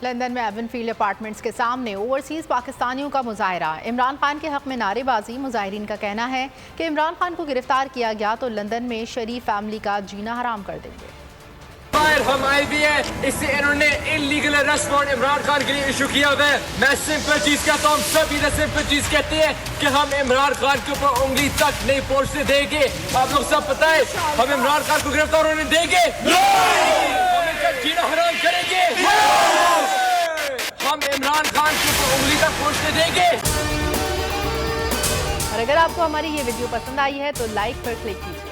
London میں even field apartments کے سامنے اوورسیز پاکستانیوں کا مظاہرہ۔ عمران خان کے حق میں نعرے بازی۔ مظاہرین کا کہنا ہے کہ عمران خان کو گرفتار کیا گیا تو لندن میں شریف فیملی کا جینا حرام کر دیں گے۔ ہم آئے بھی ہیں، اس سے انہوں نے illegal arrest warrant Imran Khan کے لیے ایشو کیا ہوا ہے۔ میں سمپل چیز کہتا ہوں، سب ادھر سمپل چیز کہتے ہیں کہ ہم عمران خان کے اوپر انگلی تک نہیں پہنچنے دیں گے۔ آپ لوگ سب پتہ ہے ہم عمران خان کو گرفتار ہونے دیں گے، ہم ان کا جینا حرام کریں گے، ہم عمران خان کے اوپر انگلی تک پہنچنے دیں گے۔ اور اگر آپ کو ہماری یہ ویڈیو پسند آئی ہے تو لائک پر کلک کیجیے۔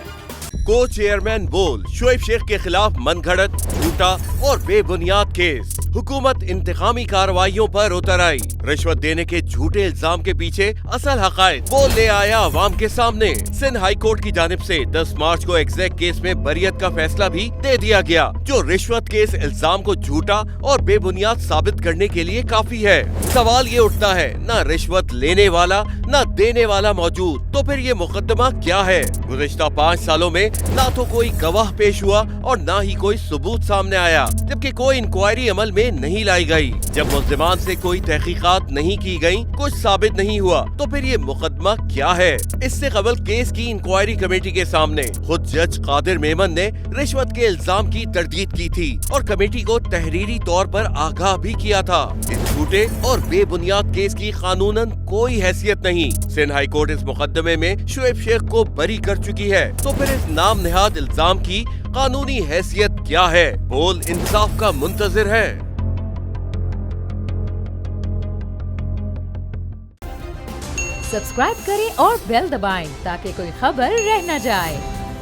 کو چیئرمین بول شعیب شیخ کے خلاف من گھڑت، جھوٹا اور بے بنیاد کیس۔ حکومت انتقامی کارروائیوں پر اتر آئی۔ رشوت دینے کے جھوٹے الزام کے پیچھے اصل حقائق بول لے آیا عوام کے سامنے۔ سندھ ہائی کورٹ کی جانب سے 10 مارچ کو ایگزیکٹ کیس میں بریت کا فیصلہ بھی دے دیا گیا، جو رشوت کے اس الزام کو جھوٹا اور بے بنیاد ثابت کرنے کے لیے کافی ہے۔ سوال یہ اٹھتا ہے، نہ رشوت لینے والا نہ دینے والا موجود، تو پھر یہ مقدمہ کیا ہے؟ گزشتہ 5 سالوں میں نہ تو کوئی گواہ پیش ہوا اور نہ ہی کوئی ثبوت سامنے آیا، جبکہ کوئی انکوائری عمل میں نہیں لائی گئی۔ جب ملزمان سے کوئی تحقیقات نہیں کی گئیں، کچھ ثابت نہیں ہوا، تو پھر یہ مقدمہ کیا ہے؟ اس سے قبل کیس کی انکوائری کمیٹی کے سامنے خود جج قادر میمن نے رشوت کے الزام کی تردید کی تھی اور کمیٹی کو تحریری طور پر آگاہ بھی کیا تھا۔ اس جھوٹے اور بے بنیاد کیس کی قانوناً کوئی حیثیت نہیں۔ سندھ ہائی کورٹ اس مقدمے میں شعیب شیخ کو بری کر چکی ہے، تو پھر اس نام نہاد الزام کی قانونی حیثیت کیا ہے؟ بول انصاف کا منتظر ہے۔ سبسکرائب کریں اور بیل دبائیں تاکہ کوئی خبر رہ نہ جائے۔